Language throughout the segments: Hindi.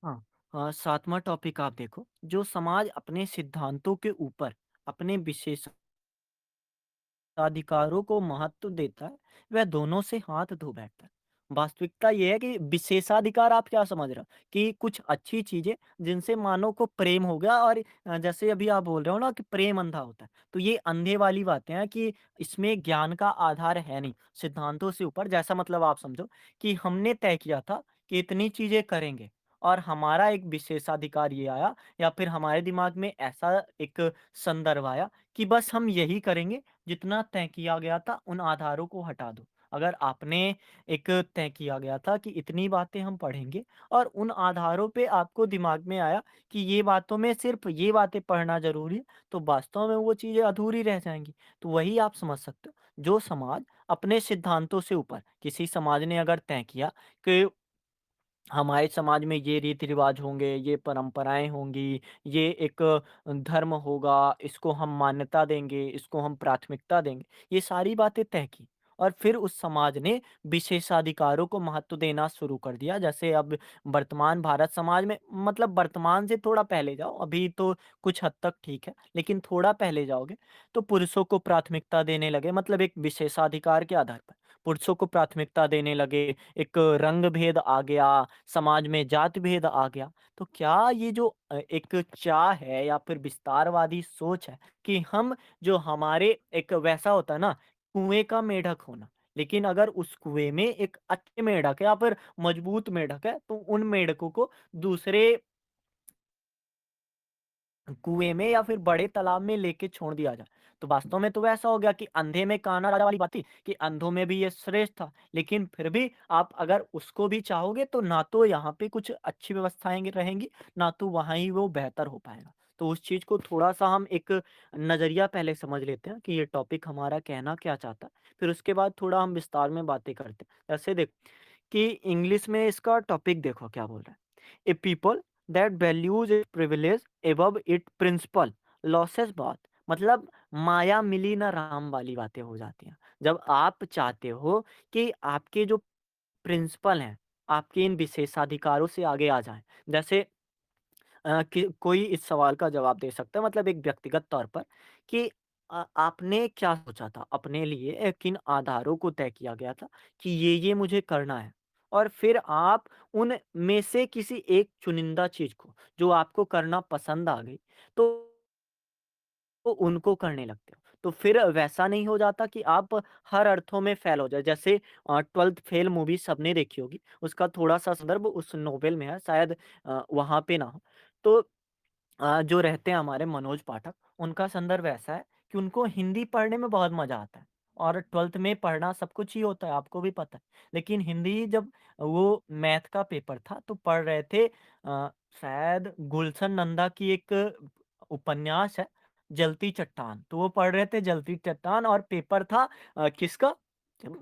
हाँ, सातवां टॉपिक आप देखो, जो समाज अपने सिद्धांतों के ऊपर अपने विशेषाधिकारों को महत्व देता है, वह दोनों से हाथ धो बैठता है। वास्तविकता ये है कि विशेषाधिकार आप क्या समझ रहे हो? कि कुछ अच्छी चीज़ें जिनसे मानव को प्रेम हो गया और जैसे अभी आप बोल रहे हो ना कि प्रेम अंधा होता है, तो ये अंधे वाली बातें हैं कि इसमें ज्ञान का आधार है नहीं, सिद्धांतों से ऊपर जैसा मतलब आप समझो कि हमने तय किया था कि इतनी चीज़ें करेंगे और हमारा एक विशेषाधिकार ये आया या फिर हमारे दिमाग में ऐसा एक संदर्भ आया कि बस हम यही करेंगे जितना तय किया गया था उन आधारों को हटा दो। अगर आपने एक तय किया गया था कि इतनी बातें हम पढ़ेंगे और उन आधारों पे आपको दिमाग में आया कि ये बातों में सिर्फ़ ये बातें पढ़ना ज़रूरी है, तो वास्तव में वो चीज़ें अधूरी रह जाएँगी। तो वही आप समझ सकते हो, जो समाज अपने सिद्धांतों से ऊपर किसी समाज ने अगर तय किया कि हमारे समाज में ये रीति-रिवाज होंगे, ये परंपराएँ होंगी, ये एक धर्म होगा, इसको हम मान्यता देंगे, इसको हम प्राथमिकता देंगे। ये सारी बातें तय की और फिर उस समाज ने विशेषाधिकारों को महत्व देना शुरू कर दिया। जैसे अब वर्तमान भारत समाज में मतलब वर्तमान से थोड़ा पहले जाओ, अभी तो कुछ हद तक ठीक है, लेकिन थोड़ा पहले जाओगे, तो पुरुषों को प्राथमिकता देने लगे मतलब एक विशेषाधिकार के आधार पर। पुरुषों को प्राथमिकता देने लगे, एक रंग भेद आ गया, समाज में जाति भेद आ गया। तो क्या ये जो एक चाह है या फिर विस्तारवादी सोच है कि हम जो हमारे एक वैसा होता है ना, कुएँ का मेढक होना, लेकिन अगर उस कुएँ में एक अच्छे मेढक है या फिर मजबूत मेढक है, तो उन मेढकों को दूसरे कुएँ में या फिर बड़े तालाब में लेके छोड़ दिया जाए। तो वास्तव में तो वैसा हो गया कि अंधे में काना राजा वाली बात थी कि अंधों में भी ये श्रेष्ठ था। लेकिन फिर भी आप अगर उसको भी चाहोगे तो ना तो यहाँ पे कुछ अच्छी व्यवस्थाएँ रहेंगी, ना तो वहाँ ही वो बेहतर हो पाएगा। तो उस चीज़ को थोड़ा-सा हम एक नज़रिया पहले समझ लेते हैं कि ये टॉपिक हमारा कहना क्या चाहता है। फिर उसके बाद थोड़ा हम विस्तार में बातें करते हैं। जैसे देख कि इंग्लिश में इसका टॉपिक देखो क्या बोल रहा है। A people that values it privilege above it principle loses बात मतलब माया मिली ना राम वाली बातें हो जाती हैं। जब आप चाहते हो कि आपके जो प्रिंसिपल हैं, आपके इन विशेषाधिकारों से आगे आ जाएँ। जैसे कि कोई इस सवाल का जवाब दे सकता है मतलब एक व्यक्तिगत तौर पर कि आपने क्या सोचा था अपने लिए किन आधारों को तय किया गया था कि ये मुझे करना है और फिर आप उन में से किसी एक चुनिंदा चीज को जो आपको करना पसंद आ गई तो उनको करने लगते हो। तो फिर वैसा नहीं हो जाता कि आप हर अर्थों में फ़ेल हो जाए। जैसे 12th फ़ेल मूवी सबने देखी होगी, उसका थोड़ा-सा संदर्भ उस नोवेल में है, शायद वहाँ पे ना हो। तो जो रहते हैं हमारे मनोज पाठक, उनका संदर्भ ऐसा है कि उनको हिंदी पढ़ने में बहुत मज़ा आता है और 12th में पढ़ना सब कुछ ही होता है, आपको भी पता है। लेकिन हिंदी जब वो मैथ का पेपर था, तो पढ़ रहे थे शायद गुलशन नंदा की एक उपन्यास है, जलती चट्टान। तो वो पढ़ रहे थे जलती चट्टान और पेपर था किसका?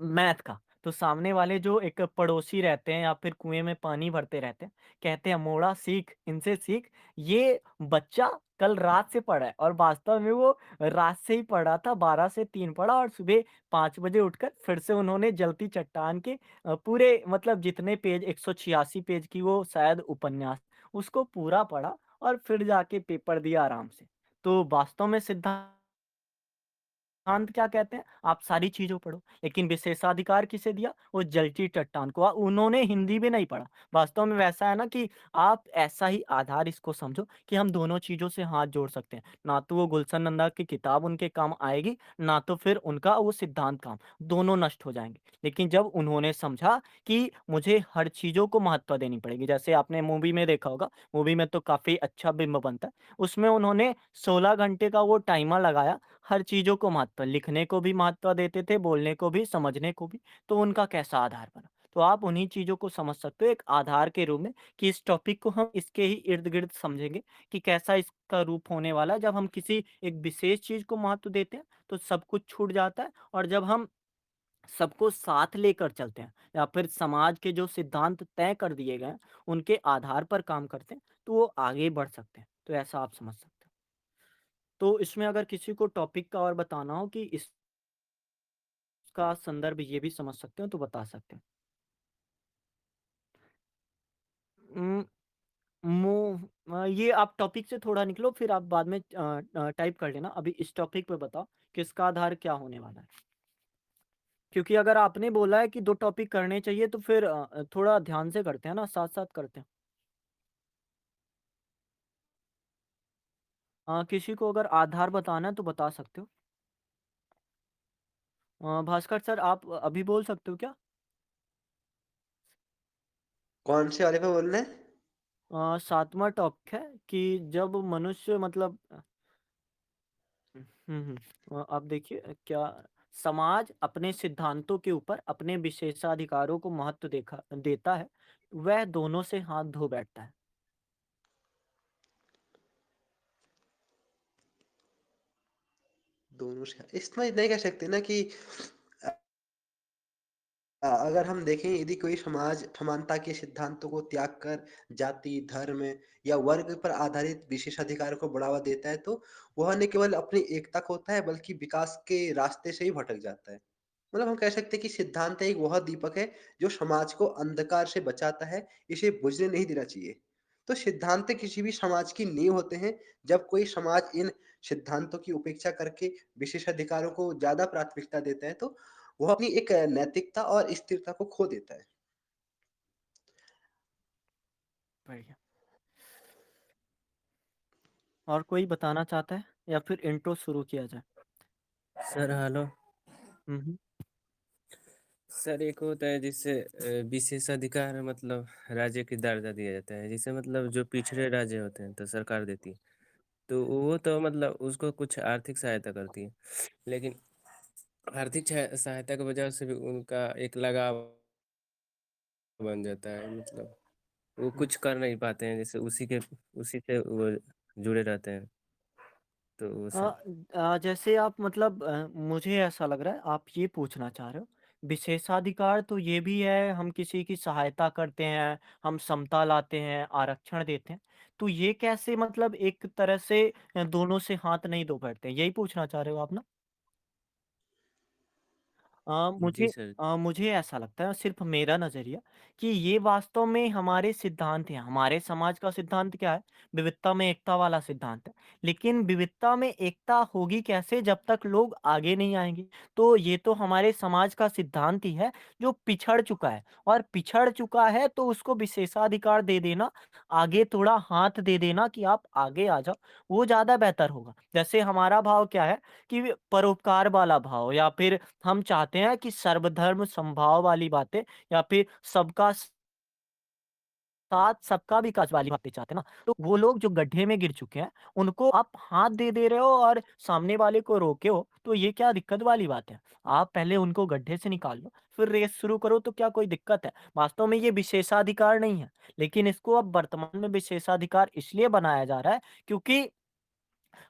मैथ का। तो सामने वाले जो एक पड़ोसी रहते हैं या फिर कुएँ में पानी भरते रहते हैं, कहते हैं, "मोड़ा सीख, इनसे सीख।" ये बच्चा कल रात से पढ़ा है और वास्तव में वो रात से ही पढ़ा था, 12 से 3 पढ़ा और सुबह 5 बजे उठकर फिर से उन्होंने जलती चट्टान के पूरे मतलब जितने पेज 186 पेज की वो शायद उपन्यास, उसको पूरा पढ़ा और फिर जाके पेपर दिया आराम से। तो वास्तव में सिद्धांत क्या कहते हैं? आप सारी चीज़ों पढ़ो, लेकिन विशेषाधिकार किसे दिया? वो जलती चट्टान को। उन्होंने हिंदी भी नहीं पढ़ा। वास्तव में वैसा है ना कि आप ऐसा ही आधार इसको समझो कि हम दोनों चीज़ों से हाथ जोड़ सकते हैं। ना तो वो गुलशन नंदा की किताब उनके काम आएगी, ना तो फिर उनका वो सिद्धांत काम, दोनों नष्ट हो जाएँगे। लेकिन जब उन्होंने समझा कि मुझे हर चीज़ों को महत्व देनी पड़ेगी, जैसे आपने मूवी में देखा होगा, मूवी में तो काफ़ी अच्छा बिंब बनता है। उसमें उन्होंने 16 घंटे का वो टाइमर लगाया हर चीज़ों को महत्व लिखने को भी महत्व देते थे, बोलने को भी, समझने को भी, तो उनका कैसा आधार बना। तो आप उन्हीं चीज़ों को समझ सकते हो एक आधार के रूप में कि इस टॉपिक को हम इसके ही इर्द-गिर्द समझेंगे कि कैसा इसका रूप होने वाला है। जब हम किसी एक विशेष चीज़ को महत्व देते हैं, तो सब कुछ छूट जाता है और जब हम सबको साथ लेकर चलते हैं या फिर समाज के जो सिद्धांत तय कर दिए गए हैं, उनके आधार पर काम करते हैं, तो वो आगे बढ़ सकते हैं। तो ऐसा आप समझ सकते हो। तो इसमें अगर किसी को टॉपिक का और बताना हो कि इसका संदर्भ ये भी समझ सकते हो तो बता सकते हैं। ये आप टॉपिक से थोड़ा निकलो, फिर आप बाद में टाइप कर लेना। अभी इस टॉपिक पे बताओ कि इसका आधार क्या होने वाला है? क्योंकि अगर आपने बोला है कि 2 टॉपिक करने चाहिए तो फिर थोड़ा ध्यान से करते हैं ना, साथ-साथ करते हैं। किसी को अगर आधार बताना है तो बता सकते हो। भास्कर सर आप अभी बोल सकते हो क्या? कौन से वाले पे बोलना है? 7वां टॉपिक है कि जब मनुष्य मतलब आप देखिए क्या समाज अपने सिद्धांतों के ऊपर अपने विशेषाधिकारों को महत्व देखा देता है, वह दोनों से हाथ धो बैठता है। दोनों से इसमें नहीं कह सकते ना कि अगर हम देखें यदि कोई समाज समानता के सिद्धांतों को त्याग कर जाति, धर्म या वर्ग पर आधारित विशेषाधिकार को बढ़ावा देता है तो वह न केवल अपनी एकता खोता है बल्कि विकास के रास्ते से ही भटक जाता है। मतलब हम कह सकते हैं कि सिद्धांत एक वह दीपक है जो समाज को अंधकार से बचाता है, इसे बुझने नहीं देना चाहिए। तो सिद्धांत किसी भी समाज की नींव होते हैं, जब कोई समाज इन सिद्धांतों की उपेक्षा करके विशेषाधिकारों को ज़्यादा प्राथमिकता देता है, तो वो अपनी एक नैतिकता और स्थिरता को खो देता है। बढ़िया। और कोई बताना चाहता है या फिर इंट्रो शुरू किया जाए? Sir hello. हम्म। सर एक होता है जिससे विशेषाधिकार मतलब राज्य की दर्जा दिया जाता है, जिसे मतलब जो पिछड़े राज्य होते हैं तो सरकार देती है। तो वो तो मतलब उसको कुछ आर्थिक सहायता करती है, लेकिन आर्थिक सहायता की वजह से भी उनका एक लगाव बन जाता है। मतलब वो हम्म। कुछ कर नहीं पाते हैं, जैसे उसी से वो जुड़े रहते हैं। तो वो अ सब जैसे आप मतलब मुझे ऐसा लग रहा है आप ये पूछना चाह रहे हो, विशेषाधिकार तो ये भी है हम किसी की सहायता करते हैं, हम समता लाते हैं, आरक्षण देते हैं। तो ये कैसे मतलब एक तरह से दोनों से हाथ नहीं धो बैठते हैं, यही पूछना चाह रहे हो आप ना? जी सर। मुझे ऐसा लगता है सिर्फ़ मेरा नज़रिया कि ये वास्तव में हमारे सिद्धांत हैं। हमारे समाज का सिद्धांत क्या है? विविधता में एकता वाला सिद्धांत है। लेकिन विविधता में एकता होगी कैसे जब तक लोग आगे नहीं आएँगे? तो ये तो हमारे समाज का सिद्धांत ही है जो पिछड़ चुका है और पिछड़ चुका है तो उसको विशेषाधिकार दे देना, आगे थोड़ा हाथ दे देना कि आप आगे आ जाओ, वो ज़्यादा बेहतर होगा। जैसे हमारा भाव क्या है कि परोपकार वाला भाव या फिर हम चाहते हैं कि सर्वधर्म समभाव वाली बातें या फिर सबका साथ सबका विकास वाली बातें चाहते हैं ना, तो वो लोग जो गड्ढे में गिर चुके हैं, उनको आप हाथ दे रहे हो और सामने वाले को रोके हो, तो ये क्या दिक्कत वाली बात है? आप पहले उनको गड्ढे से निकाल लो, फिर रेस शुरू करो तो क्या कोई दिक्कत है? वास्तव में ये विशेषाधिकार नहीं है, लेकिन इसको अब वर्तमान में विशेषाधिकार इसलिए बनाया जा रहा है क्योंकि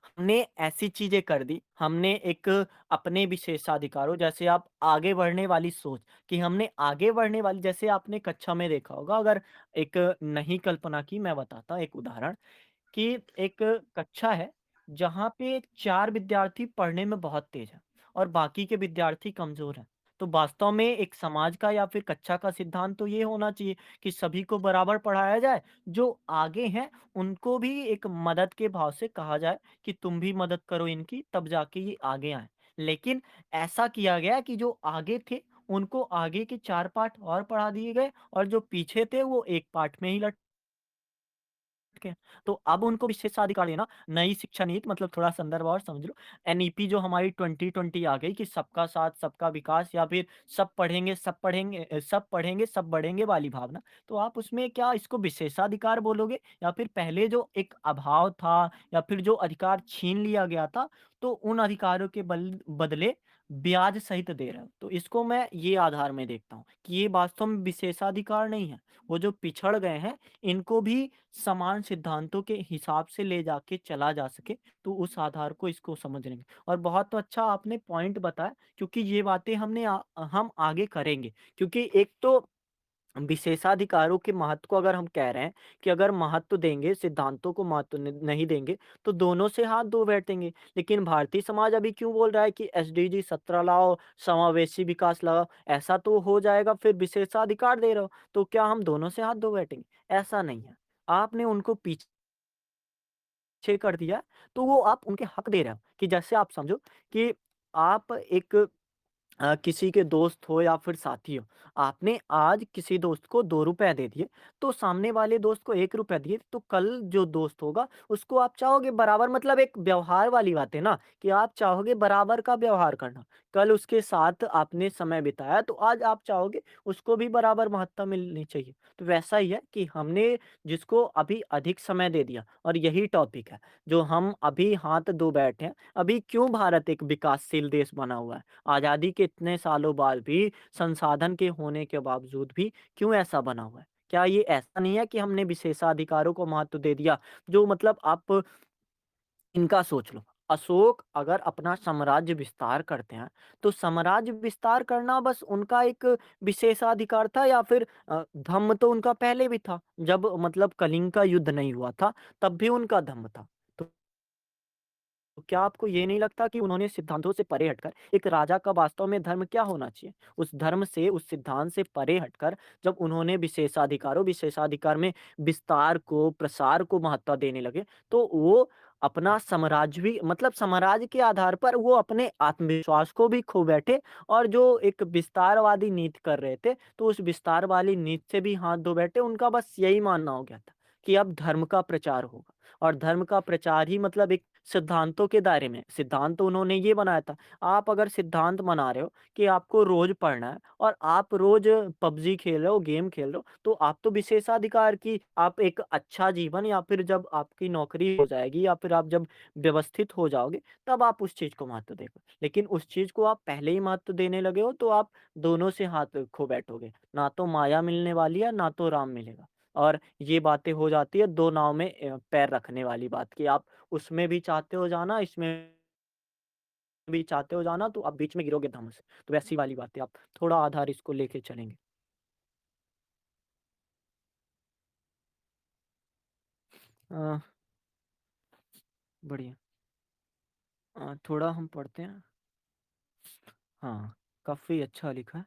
हमने ऐसी चीज़ें कर दी, हमने एक अपने विशेषाधिकारों जैसे आप आगे बढ़ने वाली सोच कि हमने आगे बढ़ने वाली जैसे आपने कक्षा में देखा होगा अगर एक नई कल्पना की मैं बताता हूँ एक उदाहरण कि एक कक्षा है, जहाँ पे 4 विद्यार्थी पढ़ने में बहुत तेज़ हैं और बाकी के विद्यार्थी कमज़ोर हैं। तो वास्तव में एक समाज का या फिर कक्षा का सिद्धांत तो ये होना चाहिए कि सभी को बराबर पढ़ाया जाए, जो आगे हैं उनको भी एक मदद के भाव से कहा जाए कि तुम भी मदद करो इनकी तब जाके ये आगे आएँ। लेकिन ऐसा किया गया कि जो आगे थे, उनको आगे के 4 पाठ और पढ़ा दिए गए और जो पीछे थे वो 1 पाठ में ही लटके हैं। तो अब उनको विशेषाधिकार देना, नई शिक्षा नीति मतलब थोड़ा संदर्भ और समझ लो। एनईपी जो हमारी 2020 आ गई कि सबका साथ, सबका विकास या फिर सब पढ़ेंगे, सब बढ़ेंगे वाली भावना। तो आप उसमें क्या इसको विशेषाधिकार बोलोगे या फिर पहले जो एक अभाव था या फिर जो अधिकार छीन लिया गया था, तो उन अधिकारों के बदले ब्याज सहित दे रहे हो। तो इसको मैं ये आधार में देखता हूँ कि ये वास्तव में विशेषाधिकार नहीं है। वो जो पिछड़ गए हैं, इनको भी समान सिद्धांतों के हिसाब से ले जाके चला जा सके, तो उस आधार को इसको समझने में और बहुत तो अच्छा आपने पॉइंट बताया क्योंकि ये बातें हम आगे करेंगे। क्योंकि एक तो विशेषाधिकारों के महत्व को अगर हम कह रहे हैं कि अगर महत्व देंगे, सिद्धांतों को महत्व नहीं देंगे, तो दोनों से हाथ धो बैठेंगे। लेकिन भारतीय समाज अभी क्यों बोल रहा है कि एसडीजी 17 लाओ, समावेशी विकास लाओ, ऐसा तो हो जाएगा फिर विशेषाधिकार दे रहे हो, तो क्या हम दोनों से हाथ धो बैठेंगे? ऐसा नहीं है। आपने उनको पीछे कर दिया, तो वो आप उनके हक दे रहे हो कि जैसे आप समझो कि आप एक किसी के दोस्त हो या फिर साथी हो, आपने आज किसी दोस्त को ₹2 दे दिए, तो सामने वाले दोस्त को ₹1 दिए, तो कल जो दोस्त होगा, उसको आप चाहोगे बराबर मतलब एक व्यवहार वाली बात है ना, कि आप चाहोगे बराबर का व्यवहार करना। कल उसके साथ आपने समय बिताया, तो आज आप चाहोगे उसको भी बराबर महत्ता मिलनी चाहिए। तो वैसा ही है कि हमने जिसको अभी अधिक समय दे दिया और यही टॉपिक है, जो हम अभी हाथ धो बैठे हैं, अभी क्यों भारत एक विकासशील देश बना हुआ है? आज़ादी के इतने सालों बाद भी संसाधन के होने के बावजूद भी क्यों ऐसा बना हुआ है? क्या ये ऐसा नहीं है कि हमने विशेषाधिकारों को महत्व दे दिया? जो मतलब आप इनका सोच लो, अशोक अगर अपना साम्राज्य विस्तार करते हैं, तो साम्राज्य विस्तार करना बस उनका एक विशेषाधिकार था या फिर धम्म तो उनका पहले भी था। जब मतलब कलिंग का युद्ध नहीं हुआ था, तब भी उनका धम्म था। तो तो क्या आपको ये नहीं लगता कि उन्होंने सिद्धांतों से परे हटकर एक राजा का वास्तव में धर्म क्या होना चाहिए? उस धर्म से, उस सिद्धांत से परे हटकर जब उन्होंने विशेषाधिकार में विस्तार को, प्रसार को महत्ता देने लगे, तो वो अपना साम्राज्य भी मतलब साम्राज्य के आधार पर वो अपने आत्मविश्वास को भी खो बैठे और जो एक विस्तारवादी नीति कर रहे थे, तो उस विस्तार वाली नीति से भी हाथ धो बैठे। उनका बस यही मानना हो गया था कि अब धर्म का प्रचार होगा और धर्म का प्रचार ही मतलब एक सिद्धांतों के दायरे में सिद्धांत तो उन्होंने ये बनाया था। आप अगर सिद्धांत बना रहे हो कि आपको रोज़ पढ़ना है और आप रोज़ पबजी खेल रहे हो, गेम खेल रहे हो, तो आप तो विशेषाधिकार की आप एक अच्छा जीवन या फिर जब आपकी नौकरी हो जाएगी या फिर आप जब व्यवस्थित हो जाओगे, तब आप उस चीज़ को महत्व देगा। लेकिन उस चीज़ को आप पहले ही महत्व देने लगे हो, तो आप दोनों से हाथ खो बैठोगे। ना तो माया मिलने वाली है, ना तो राम मिलेगा। और ये बातें हो जाती है 2 नाव में पैर रखने वाली बात कि आप उसमें भी चाहते हो जाना, इसमें भी चाहते हो जाना, तो आप बीच में गिरोगे धम्म से। तो वैसी वाली बात है, आप थोड़ा आधार इसको लेके चलेंगे। अ, बढ़िया। थोड़ा हम पढ़ते हैं। हाँ, काफ़ी अच्छा लिखा है।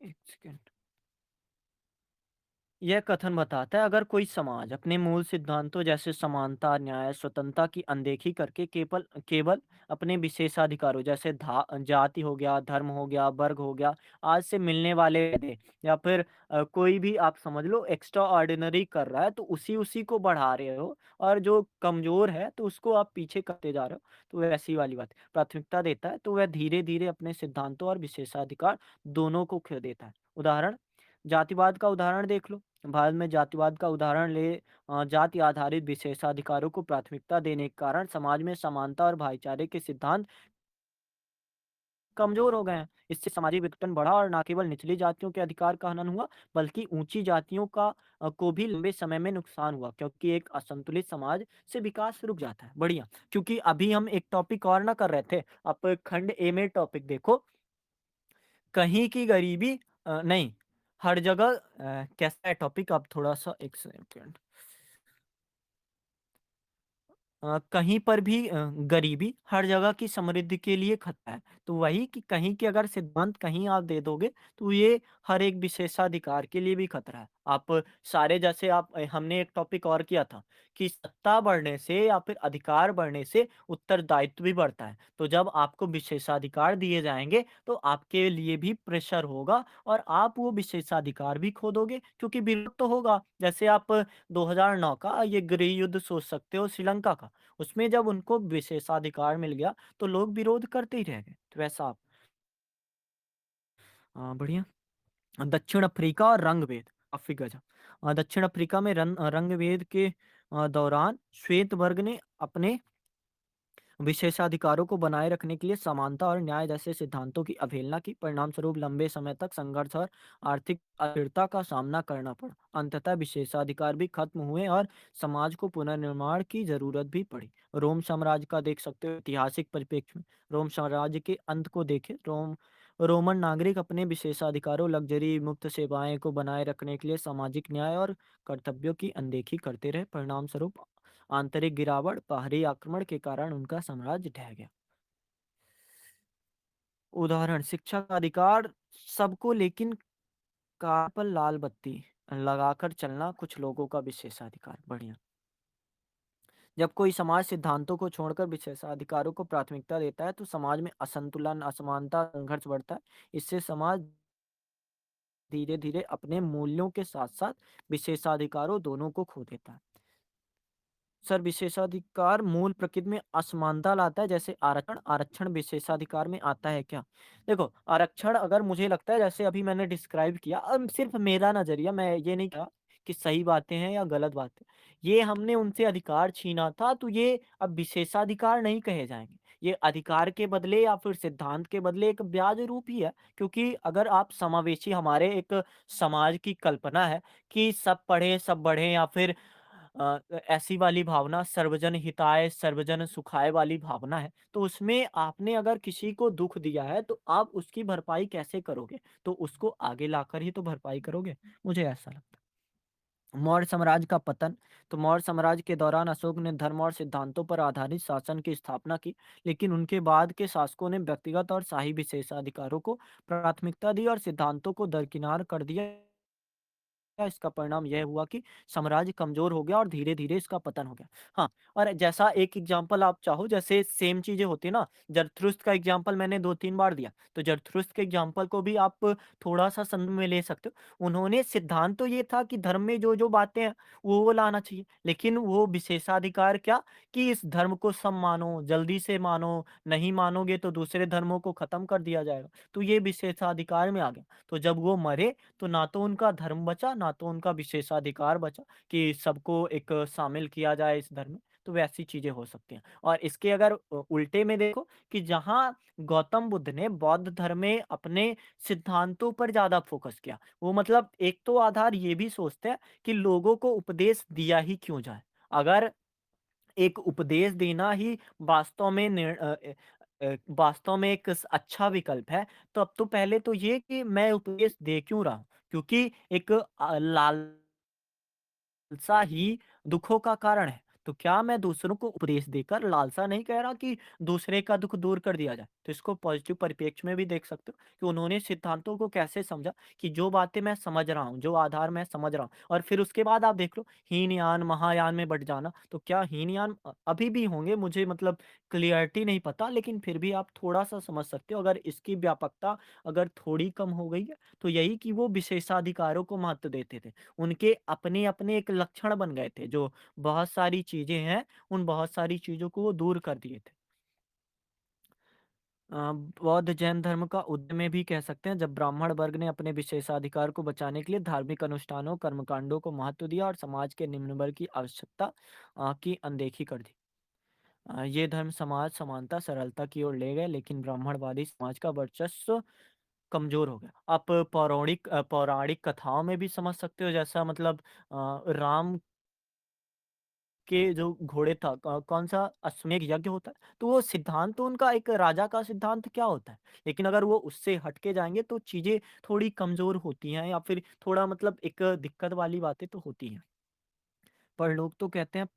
1 सेकंड। यह कथन बताता है अगर कोई समाज अपने मूल सिद्धांतों जैसे समानता, न्याय, स्वतंत्रता की अनदेखी करके केवल केवल अपने विशेषाधिकारों जैसे जाति हो गया, धर्म हो गया, वर्ग हो गया, आज से मिलने वाले दे या फिर कोई भी आप समझ लो एक्स्ट्रा ऑर्डिनरी कर रहा है तो उसी उसी को बढ़ा रहे हो और जो कमजोर है तो उसको आप पीछे करते जा रहे हो। तो वैसी वाली बात प्राथमिकता देता है तो वह धीरे धीरे अपने सिद्धांतों और विशेषाधिकार दोनों को खो देता है। उदाहरण जातिवाद का उदाहरण देख लो। भारत में जातिवाद का उदाहरण ले जाति आधारित विशेषाधिकारों को प्राथमिकता देने के कारण समाज में समानता और भाईचारे के सिद्धांत कमजोर हो गए हैं। इससे सामाजिक विघटन बढ़ा और न केवल निचली जातियों के अधिकार का हनन हुआ, बल्कि ऊंची जातियों का को भी लंबे समय में नुकसान हुआ क्योंकि एक असंतुलित समाज से विकास रुक जाता है। बढ़िया, क्योंकि अभी हम एक टॉपिक और ना कर रहे थे। आप खंड ए में टॉपिक देखो, कहीं की गरीबी नहीं, हर जगह कैसा है टॉपिक आप थोड़ा-सा 1 सेकंड। कहीं पर भी गरीबी हर जगह की समृद्धि के लिए खतरा है। तो वही कि कहीं के अगर सिद्धांत कहीं आप दे दोगे, तो ये हर एक विशेषाधिकार के लिए भी खतरा है। आप सारे जैसे आप हमने एक टॉपिक और किया था कि सत्ता बढ़ने से या फिर अधिकार बढ़ने से उत्तरदायित्व भी बढ़ता है। तो जब आपको विशेषाधिकार दिए जाएँगे, तो आपके लिए भी प्रेशर होगा और आप वो विशेषाधिकार भी खो दोगे क्योंकि विरोध तो होगा। जैसे आप 2009 का ये गृह युद्ध सोच सकते हो श्रीलंका का। उसमें जब उनको विशेषाधिकार मिल गया, तो लोग विरोध करते ही रह गए। तो वैसा आप बढ़िया। दक्षिण अफ्रीका और रंग-भेद, काफ़ी गज़ब। दक्षिण अफ्रीका में रंग-भेद के दौरान श्वेत वर्ग ने अपने विशेषाधिकारों को बनाए रखने के लिए समानता और न्याय जैसे सिद्धांतों की अवहेलना की। परिणामस्वरूप लंबे समय तक संघर्ष और आर्थिक अस्थिरता का सामना करना पड़ा। अंततः विशेषाधिकार भी खत्म हुए और समाज को पुनर्निर्माण की जरूरत भी पड़ी। रोम साम्राज्य का देख सकते हो ऐतिहासिक परिप्रेक्ष्य में। रोम साम्राज्य के अंत को देखें। रोमन नागरिक अपने विशेषाधिकारों, लग्जरी, मुक्त सेवाएं को बनाए रखने के लिए सामाजिक न्याय और कर्तव्यों की अनदेखी करते रहे। परिणामस्वरूप आंतरिक गिरावट, बाहरी आक्रमण के कारण उनका साम्राज्य ढह गया। उदाहरण शिक्षा का अधिकार सबको, लेकिन कार पर लाल बत्ती। लगाकर चलना कुछ लोगों का विशेषाधिकार। बढ़िया। जब कोई समाज सिद्धांतों को छोड़कर विशेषाधिकारों को प्राथमिकता देता है, तो समाज में असंतुलन, असमानता, संघर्ष बढ़ता है। इससे समाज धीरे-धीरे अपने मूल्यों के साथ-साथ विशेषाधिकारों दोनों को खो देता है। सर, विशेषाधिकार मूल प्रकृति में असमानता लाता है, जैसे आरक्षण। आरक्षण विशेषाधिकार में आता है क्या? देखो, आरक्षण अगर मुझे लगता है जैसे अभी मैंने डिस्क्राइब किया, सिर्फ मेरा नजरिया, मैं ये नहीं कहा कि सही बातें हैं या गलत बातें। ये हमने उनसे अधिकार छीना था, तो ये अब विशेषाधिकार नहीं कहे जाएंगे। ये अधिकार के बदले या फिर सिद्धांत के बदले एक ब्याज रूप ही है, क्योंकि अगर आप समावेशी, हमारे एक समाज की कल्पना है कि सब पढ़े सब बढ़े, या फिर ऐसी वाली भावना, सर्वजन हिताय सर्वजन सुखाय वाली भावना है, तो उसमें आपने अगर किसी को दुख दिया है, तो आप उसकी भरपाई कैसे करोगे? तो उसको आगे लाकर ही तो भरपाई करोगे, मुझे ऐसा लगता है। मौर्य साम्राज्य का पतन। तो मौर्य साम्राज्य के दौरान अशोक ने धर्म और सिद्धांतों पर आधारित शासन की स्थापना की, लेकिन उनके बाद के शासकों ने व्यक्तिगत और शाही विशेषाधिकारों को प्राथमिकता दी और सिद्धांतों को दरकिनार कर दिया। इसका परिणाम यह हुआ कि साम्राज्य कमजोर हो गया और धीरे-धीरे इसका पतन हो गया। हाँ, और जैसा एक एग्जांपल आप चाहो, जैसे सेम चीज़ें होती है ना, ज़रथुस्त्र का एग्जांपल मैंने 2-3 बार दिया, तो ज़रथुस्त्र के एग्जांपल को भी आप थोड़ा-सा संदर्भ में ले सकते हो। उन्होंने सिद्धांत तो ये था कि धर्म में जो-जो बातें हैं, वो लाना चाहिए, लेकिन वो विशेषाधिकार क्या, कि इस धर्म को सब मानो, जल्दी से मानो, नहीं मानोगे तो दूसरे धर्मों को खत्म कर दिया जाएगा। तो ये विशेषाधिकार में आ गया। तो जब वो मरे, तो ना तो उनका धर्म बचा, ना तो उनका विशेषाधिकार बचा कि सबको एक शामिल किया जाए इस धर्म में। तो वैसी चीज़ें हो सकती हैं। और इसके अगर उल्टे में देखो, कि जहाँ गौतम बुद्ध ने बौद्ध धर्म में अपने सिद्धांतों पर ज़्यादा फ़ोकस किया। वो मतलब एक तो आधार ये भी सोचते हैं कि लोगों को उपदेश दिया ही क्यों जाए? अगर एक उपदेश देना ही वास्तव में एक अच्छा विकल्प है, तो अब तो पहले तो ये कि मैं उपदेश दे क्यों रहा हूँ? क्योंकि एक लालसा ही दुखों का कारण है। तो क्या मैं दूसरों को उपदेश देकर लालसा नहीं कह रहा कि दूसरे का दुःख दूर कर दिया जाए। तो इसको पॉज़िटिव परिप्रेक्ष्य में भी देख सकते हो कि उन्होंने सिद्धांतों को कैसे समझा, कि जो बातें मैं समझ रहा हूँ, जो आधार मैं समझ रहा हूँ, और फिर उसके बाद आप देख लो हीनयान, महायान में बँट जाना। तो क्या हीनयान अभी भी होंगे, मुझे मतलब क्लियरिटी नहीं पता, लेकिन फिर भी आप थोड़ा-सा समझ सकते हो, अगर इसकी व्यापकता अगर थोड़ी कम हो गई है, तो यही कि वो विशेषाधिकारों को महत्व देते थे। उनके अपने-अपने एक लक्षण बन गए थे, जो बहुत सारी चीज़ें हैं, उन बहुत सारी चीज़ों को वो दूर कर दिए थे। बौद्ध जैन धर्म का उदय में भी कह सकते हैं, जब ब्राह्मण वर्ग ने अपने विशेषाधिकार को बचाने के लिए धार्मिक अनुष्ठानों, कर्मकांडों को महत्व दिया और समाज के निम्न वर्ग की आवश्यकता की अनदेखी कर दी। ये धर्म समाज समानता, सरलता की ओर ले गए, लेकिन ब्राह्मणवादी समाज का वर्चस्व कमज़ोर हो गया। आप पौराणिक कथाओं में भी समझ सकते हो, जैसा मतलब राम के जो घोड़े था, कौन-सा अश्वमेध यज्ञ होता है, तो वो सिद्धांत तो उनका एक राजा का सिद्धांत क्या होता है, लेकिन अगर वो उससे हट के जाएँगे तो चीज़ें थोड़ी कमज़ोर होती हैं, या फिर थोड़ा मतलब एक दिक्कत वाली बातें तो होती हैं। पर लोग तो कहते हैं,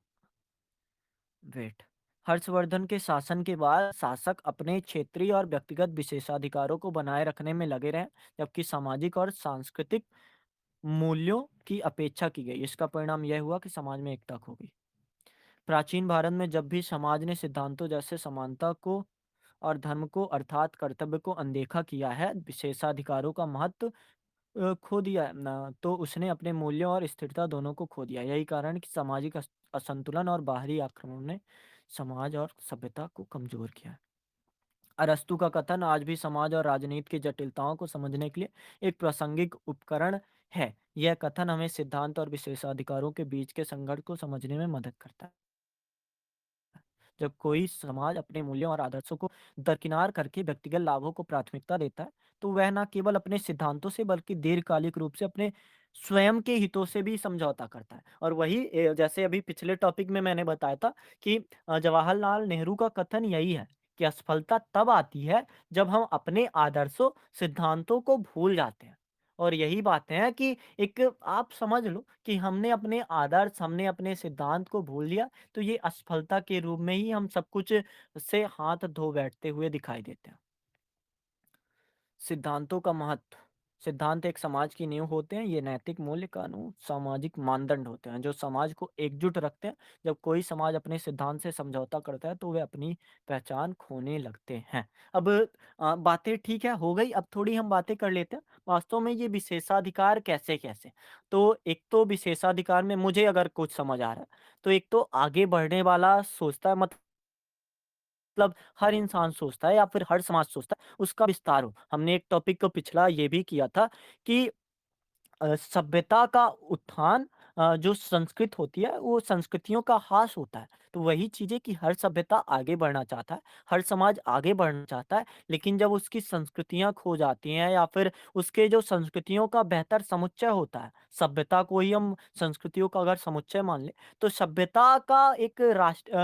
वेट, हर्षवर्धन के शासन के बाद शासक अपने क्षेत्रीय और व्यक्तिगत विशेषाधिकारों को बनाए रखने में लगे रहे, जबकि सामाजिक और सांस्कृतिक मूल्यों की अपेक्षा की गई। इसका परिणाम यह हुआ कि समाज में एकता खो गई। प्राचीन भारत में जब भी समाज ने सिद्धांतों जैसे समानता को और धर्म को अर्थात कर्तव्य को अनदेखा किया है, विशेषाधिकारों का महत्व खो दिया है ना, तो उसने अपने मूल्यों और स्थिरता दोनों को खो दिया। यही कारण है कि सामाजिक असंतुलन और बाहरी आक्रमण ने समाज और सभ्यता को कमजोर किया है। अरस्तु का कथन आज भी समाज और राजनीति की जटिलताओं को समझने के लिए एक प्रासंगिक उपकरण है। यह कथन हमें सिद्धांत और विशेषाधिकारों के बीच के संघर्ष को समझने में मदद करता है। जब कोई समाज अपने मूल्यों और आदर्शों को दरकिनार करके व्यक्तिगत लाभों को प्राथमिकता देता है, तो वह न केवल अपने सिद्धांतों से बल्कि दीर्घकालिक रूप से अपने स्वयं के हितों से भी समझौता करता है। और वही जैसे अभी पिछले टॉपिक में मैंने बताया था कि जवाहरलाल नेहरू का कथन यही है कि असफलता तब आती है जब हम अपने आदर्शों, सिद्धांतों को भूल जाते हैं। और यही बातें हैं कि एक आप समझ लो कि हमने अपने आदर्श, हमने अपने सिद्धांत को भूल दिया, तो ये असफलता के रूप में ही हम सब कुछ से हाथ धो बैठते हुए दिखाई देते हैं। सिद्धांतों का महत्व। सिद्धांत एक समाज की नींव होते हैं। ये नैतिक मूल्य, कानून, सामाजिक मानदंड होते हैं जो समाज को एकजुट रखते हैं। जब कोई समाज अपने सिद्धांत से समझौता करता है तो वे अपनी पहचान खोने लगते हैं। अब बातें ठीक है हो गई, अब थोड़ी हम बातें कर लेते हैं वास्तव में ये विशेषाधिकार कैसे-कैसे। तो एक तो विशेषाधिकार में मुझे अगर कुछ समझ आ रहा है, तो एक तो आगे बढ़ने वाला सोचता है, मतलब हर इंसान सोचता है या फिर हर समाज सोचता है उसका विस्तार हो। हमने एक टॉपिक को पिछला ये भी किया था कि सभ्यता का उत्थान, जो संस्कृत होती है वो संस्कृतियों का ह्रास होता है। तो वही चीज़ है कि हर सभ्यता आगे बढ़ना चाहता है, हर समाज आगे बढ़ना चाहता है, लेकिन जब उसकी संस्कृतियाँ खो जाती हैं या फिर उसके जो संस्कृतियों का बेहतर समुच्चय होता है, सभ्यता को ही हम संस्कृतियों का अगर समुच्चय मान लें, तो सभ्यता का एक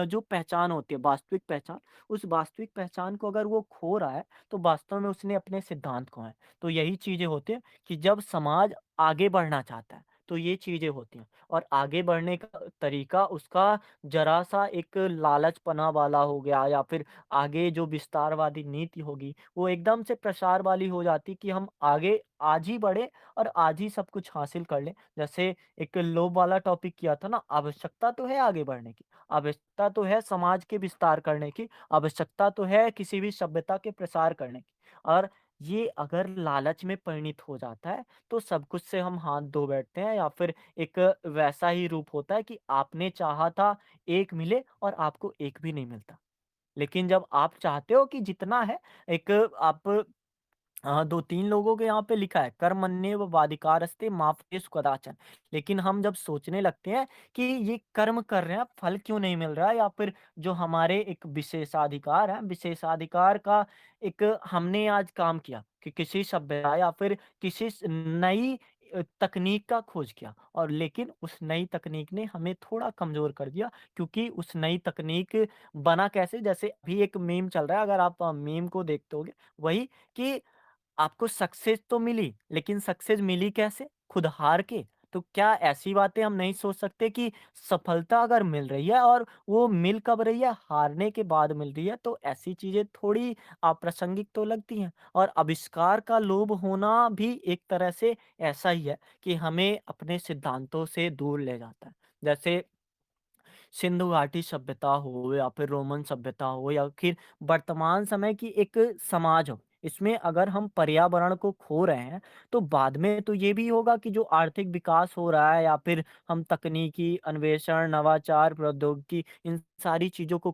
जो पहचान होती है, वास्तविक पहचान, उस वास्तविक पहचान को अगर वो खो रहा है, तो वास्तव में उसने अपने सिद्धांत खोए हैं। तो यही चीज़ें होती हैं कि जब समाज आगे बढ़ना चाहता है, तो ये चीज़ें होती हैं और आगे बढ़ने का तरीका उसका ज़रा-सा एक लालचपना वाला हो गया या फिर आगे जो विस्तारवादी नीति होगी, वो एकदम से प्रसार वाली हो जाती कि हम आगे आज ही बढ़ें और आज ही सब कुछ हासिल कर लें। जैसे एक लोभ वाला टॉपिक किया था ना, आवश्यकता तो है आगे बढ़ने की, आवश्यकता तो है समाज के विस्तार करने की, आवश्यकता तो है किसी भी सभ्यता के प्रसार करने की और ये अगर लालच में परिणित हो जाता है, तो सब कुछ से हम हाथ धो बैठते हैं या फिर एक वैसा ही रूप होता है कि आपने चाहा था एक मिले और आपको एक भी नहीं मिलता। लेकिन जब आप चाहते हो कि जितना है एक आप 2-3 लोगों के यहाँ पे लिखा है कर्मण्येव वाधिकारस्ते मा फलेषु कदाचन। लेकिन हम जब सोचने लगते हैं कि ये कर्म कर रहे हैं, फल क्यों नहीं मिल रहा है या फिर जो हमारे एक विशेषाधिकार है, विशेषाधिकार का एक हमने आज काम किया कि किसी सभ्यता या फिर किसी नई तकनीक का खोज किया और लेकिन उस नई तकनीक ने हमें थोड़ा कमज़ोर कर दिया क्योंकि उस नई तकनीक बना कैसे जैसे अभी एक मीम चल रहा है अगर आप मीम को देखते होगे वही कि आपको सक्सेस तो मिली, लेकिन सक्सेस मिली कैसे? खुद हार के। तो क्या ऐसी बातें हम नहीं सोच सकते कि सफलता अगर मिल रही है और वो मिल कब रही है? हारने के बाद मिल रही है, तो ऐसी चीज़ें थोड़ी अप्रासंगिक तो लगती हैं। और आविष्कार का लोभ होना भी एक तरह से ऐसा ही है कि हमें अपने सिद्धांतों से दूर ले जाता है। जैसे सिंधु घाटी सभ्यता हो या फिर रोमन सभ्यता हो या फिर वर्तमान समय की एक समाज हो, इसमें अगर हम पर्यावरण को खो रहे हैं, तो बाद में तो ये भी होगा कि जो आर्थिक विकास हो रहा है या फिर हम तकनीकी अन्वेषण, नवाचार, प्रौद्योगिकी इन सारी चीज़ों को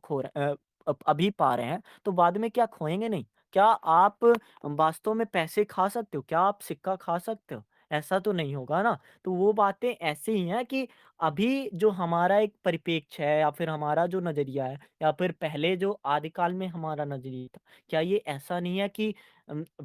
अभी पा रहे हैं, तो बाद में क्या खोएँगे नहीं? क्या आप वास्तव में पैसे खा सकते हो? क्या आप सिक्का खा सकते हो? ऐसा तो नहीं होगा ना। तो वो बातें ऐसी ही हैं कि अभी जो हमारा एक परिप्रेक्ष्य है या फिर हमारा जो नज़रिया है या फिर पहले जो आदिकाल में हमारा नज़रिया था, क्या ये ऐसा नहीं है कि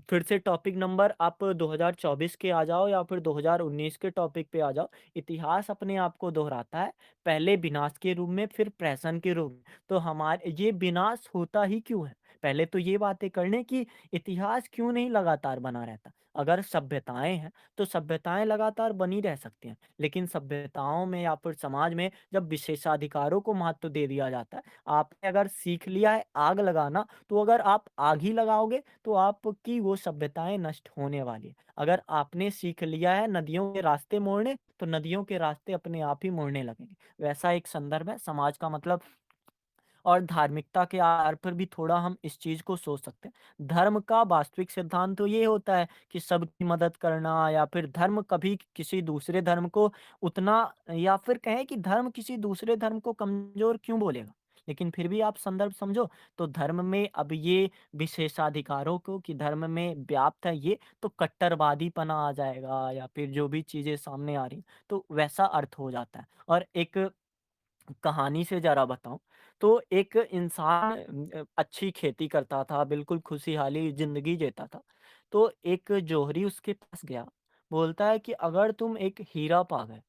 फिर से टॉपिक नंबर आप 2024 के आ जाओ या फिर 2019 के टॉपिक पे आ जाओ, इतिहास अपने आप को दोहराता है, पहले विनाश के रूप में फिर प्रहसन के रूप में। तो हमारे ये विनाश होता ही क्यों है? पहले तो ये बातें कर लें कि इतिहास क्यों नहीं लगातार बना रहता? अगर सभ्यताएँ हैं, तो सभ्यताएँ लगातार बनी रह सकती हैं। लेकिन सभ्यताओं में या फिर समाज में जब विशेषाधिकारों को महत्व दे दिया जाता है, आपने अगर सीख लिया है आग लगाना, तो अगर आप आग ही लगाओगे, तो आपकी वो सभ्यताएँ नष्ट होने वाली है। अगर आपने सीख लिया है नदियों के रास्ते मोड़ने, तो नदियों के रास्ते अपने आप ही मुड़ने लगेंगे। वैसा एक संदर्भ है, समाज का मतलब और धार्मिकता के आधार पर भी थोड़ा हम इस चीज़ को सोच सकते हैं। धर्म का वास्तविक सिद्धांत तो ये होता है कि सबकी मदद करना या फिर धर्म कभी किसी दूसरे धर्म को उतना या फिर कहें कि धर्म किसी दूसरे धर्म को कमज़ोर क्यों बोलेगा? लेकिन फिर भी आप संदर्भ समझो, तो धर्म में अब ये विशेषाधिकारों को कि धर्म में व्याप्त है ये, तो कट्टरवादीपना आ जाएगा या फिर जो भी चीज़ें सामने आ रही हैं, तो वैसा अर्थ हो जाता है। और एक कहानी से ज़रा बताऊँ, तो एक इंसान अच्छी खेती करता था, बिल्कुल खुशहाली ज़िंदगी जीता था। तो एक जौहरी उसके पास गया, बोलता है कि अगर तुम एक हीरा पा गए,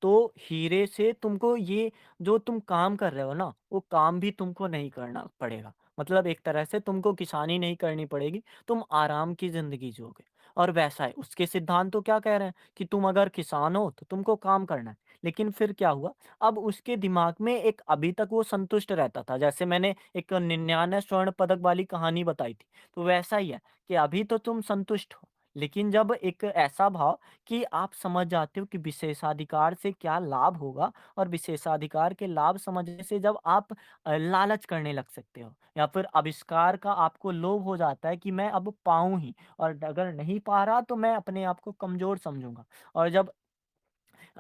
तो हीरे से तुमको ये जो तुम काम कर रहे हो ना, वो काम भी तुमको नहीं करना पड़ेगा। मतलब एक तरह से तुमको किसानी नहीं करनी पड़ेगी, तुम आराम की ज़िंदगी जियोगे। और वैसा है, उसके सिद्धांत तो क्या कह रहे हैं कि तुम अगर किसान हो, तो तुमको काम करना है। लेकिन फिर क्या हुआ अब उसके दिमाग में एक अभी तक वो संतुष्ट रहता था। जैसे मैंने एक 99 स्वर्ण पदक वाली कहानी बताई थी, तो वैसा ही है कि अभी तो तुम संतुष्ट हो, लेकिन जब एक ऐसा भाव कि आप समझ जाते हो कि विशेषाधिकार से क्या लाभ होगा और विशेषाधिकार के लाभ समझने से जब आप लालच करने लग सकते हो या फिर आविष्कार का आपको लोभ हो जाता है कि मैं अब पाऊँ ही और अगर नहीं पा रहा तो मैं अपने आप को कमज़ोर समझूँगा। और जब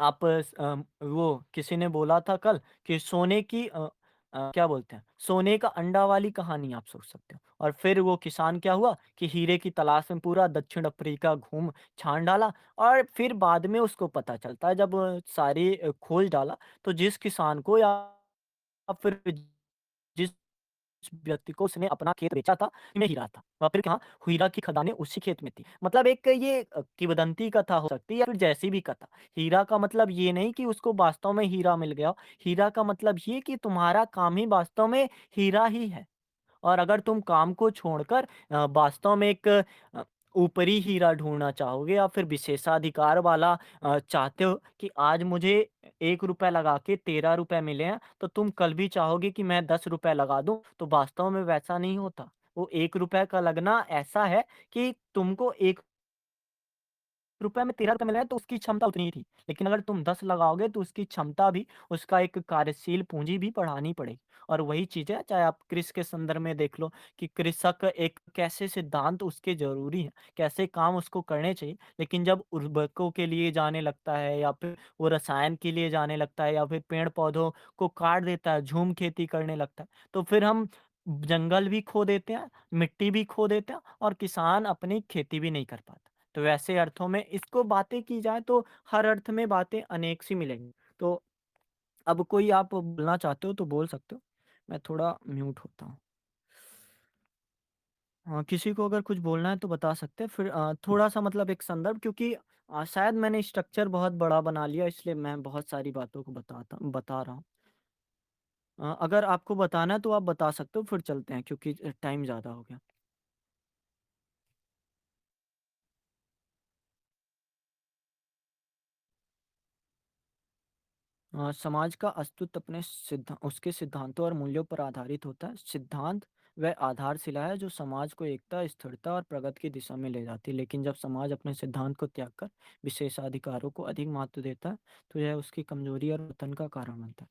आप वो किसी ने बोला था कल कि सोने की क्या बोलते हैं, सोने का अंडा वाली कहानी आप सोच सकते हो। और फिर वो किसान क्या हुआ कि हीरे की तलाश में पूरा दक्षिण अफ्रीका घूम छान डाला और फिर बाद में उसको पता चलता है जब सारी खोज डाला तो जिस किसान को या फिर जिस व्यक्ति को उसने अपना खेत बेचा था, में हीरा था। और फिर कहाँ हीरा की खदानें उसी खेत में थी। मतलब एक ये किंवदंती कथा हो सकती है या फिर जैसी भी कथा। हीरा का मतलब ये नहीं कि उसको वास्तव में हीरा मिल गया हो। हीरा का मतलब ये कि तुम्हारा काम ही वास्तव में हीरा ही है। और अगर तुम काम को छोड़कर वास्तव में एक ऊपरी हीरा ढूँढना चाहोगे या फिर विशेषाधिकार वाला चाहते हो कि आज मुझे ₹1 लगा के ₹13 मिले हैं, तो तुम कल भी चाहोगे कि मैं ₹10 लगा दूँ, तो वास्तव में वैसा नहीं होता। वो ₹1 का लगना ऐसा है कि तुमको ₹1 में ₹13 मिला है तो उसकी क्षमता उतनी ही थी। लेकिन अगर तुम 10 लगाओगे तो उसकी क्षमता भी, उसका एक कार्यशील पूँजी भी बढ़ानी पड़ेगी। और वही चीज़ है, चाहे आप कृषि के संदर्भ में देख लो कि कृषक एक कैसे सिद्धांत उसके ज़रूरी हैं, कैसे काम उसको करने चाहिए। लेकिन जब उर्वरकों के लिए जाने लगता है या फिर वो रसायन के लिए जाने लगता है या फिर पेड़-पौधों को काट देता है, झूम खेती करने लगता है, तो फिर हम जंगल भी खो देते हैं, मिट्टी भी खो देते हैं और किसान अपनी खेती भी नहीं कर पाता। तो वैसे अर्थों में इसको बातें की जाए तो हर अर्थ में बातें अनेक सी मिलेंगी। तो अब कोई आप बोलना चाहते हो तो बोल सकते हो। मैं थोड़ा म्यूट होता हूँ। किसी को अगर कुछ बोलना है तो बता सकते हैं। फिर थोड़ा-सा मतलब एक संदर्भ क्योंकि शायद मैंने स्ट्रक्चर बहुत बड़ा बना लिया इसलिए मैं बहुत सारी बातों को बता रहा हूँ। अगर आपको बताना है तो आप बता सकते हो फिर चलते हैं क्योंकि टाइम ज़्यादा हो गया। समाज का अस्तित्व अपने उसके सिद्धांतों और मूल्यों पर आधारित होता है। सिद्धांत वह आधारशिला है जो समाज को एकता, स्थिरता और प्रगति की दिशा में ले जाती है। लेकिन जब समाज अपने सिद्धांत को त्याग कर विशेषाधिकारों को अधिक महत्व देता है, तो यह उसकी कमजोरी और पतन का कारण बनता है।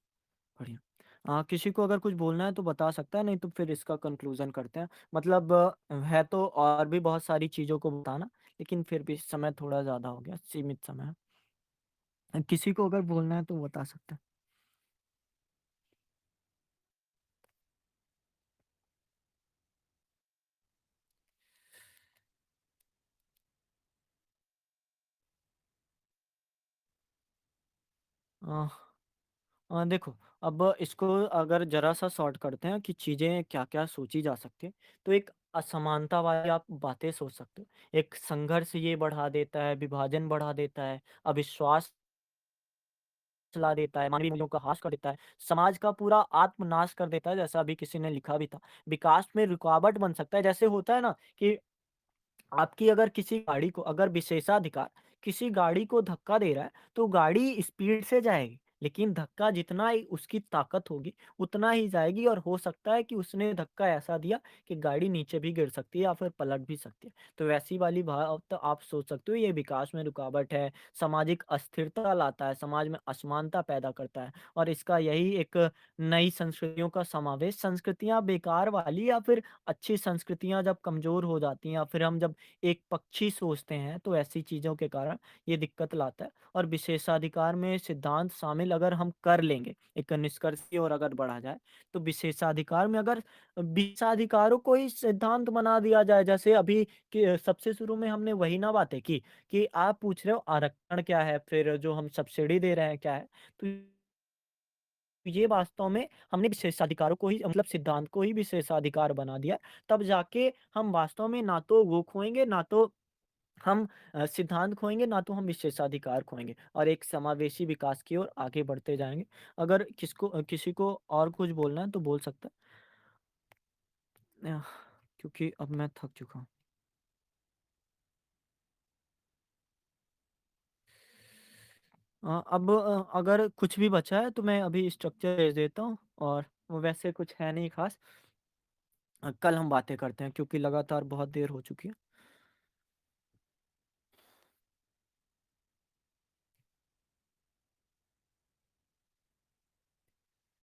बढ़िया। किसी को अगर कुछ बोलना है तो बता सकता है, नहीं तो फिर इसका कंक्लूजन करते हैं। मतलब है तो और भी बहुत सारी चीज़ों को बताना, लेकिन फिर भी समय थोड़ा ज़्यादा हो गया, सीमित समय है। किसी को अगर बोलना है तो बता सकते हैं। अ देखो, अब इसको अगर ज़रा-सा शॉर्ट करते हैं कि चीज़ें क्या-क्या सोची जा सकती हैं, तो एक असमानता वाली आप बातें सोच सकते हो। एक संघर्ष ये बढ़ा देता है, विभाजन बढ़ा देता है, अविश्वास ला देता है, मानवीय मूल्यों का ह्रास कर देता है, समाज का पूरा आत्मनाश कर देता है, जैसा अभी किसी ने लिखा भी था। विकास में रुकावट बन सकता है, जैसे होता है ना कि आपकी अगर किसी गाड़ी को अगर विशेषाधिकार किसी गाड़ी को धक्का दे रहा है, तो गाड़ी स्पीड से जाएगी, लेकिन धक्का जितना ही उसकी ताकत होगी, उतना ही जाएगी और हो सकता है कि उसने धक्का ऐसा दिया कि गाड़ी नीचे भी गिर सकती है या फिर पलट भी सकती है। तो वैसी वाली भाव तो आप सोच सकते हो ये विकास में रुकावट है, सामाजिक अस्थिरता लाता है, समाज में असमानता पैदा करता है और इसका यही एक नई संस्कृतियों का समावेश संस्कृतियाँ बेकार वाली या फिर अच्छी संस्कृतियाँ जब कमज़ोर हो जाती हैं या फिर हम जब एक पक्षी सोचते हैं तो ऐसी चीज़ों के कारण ये दिक्कत लाता है और विशेषाधिकार में सिद्धांत शामिल अगर हम कर लेंगे एक निष्कर्ष की ओर अगर बढ़ा जाए तो विशेषाधिकार में अगर विशेषाधिकारों को ही सिद्धांत बना दिया जाए जैसे अभी कि सबसे शुरू में हमने वही ना बातें की कि आप पूछ रहे हो आरक्षण क्या है फिर जो हम सब्सिडी दे रहे हैं क्या है तो ये वास्तव में हमने विशेषाधिकारों को ही मतलब सिद्धांत को ही विशेषाधिकार बना दिया। तब जाके हम वास्तव में ना तो वो खोएँगे, ना तो हम सिद्धांत खोएँगे, ना तो हम विशेषाधिकार खोएँगे और एक समावेशी विकास की ओर आगे बढ़ते जाएँगे। अगर किसी को और कुछ बोलना है तो बोल सकता है। क्योंकि अब मैं थक चुका हूँ। अब अगर कुछ भी बचा है तो मैं अभी स्ट्रक्चर भेज देता हूँ और वो वैसे कुछ है नहीं ख़ास। कल हम बातें करते हैं क्योंकि लगातार बहुत देर हो चुकी है।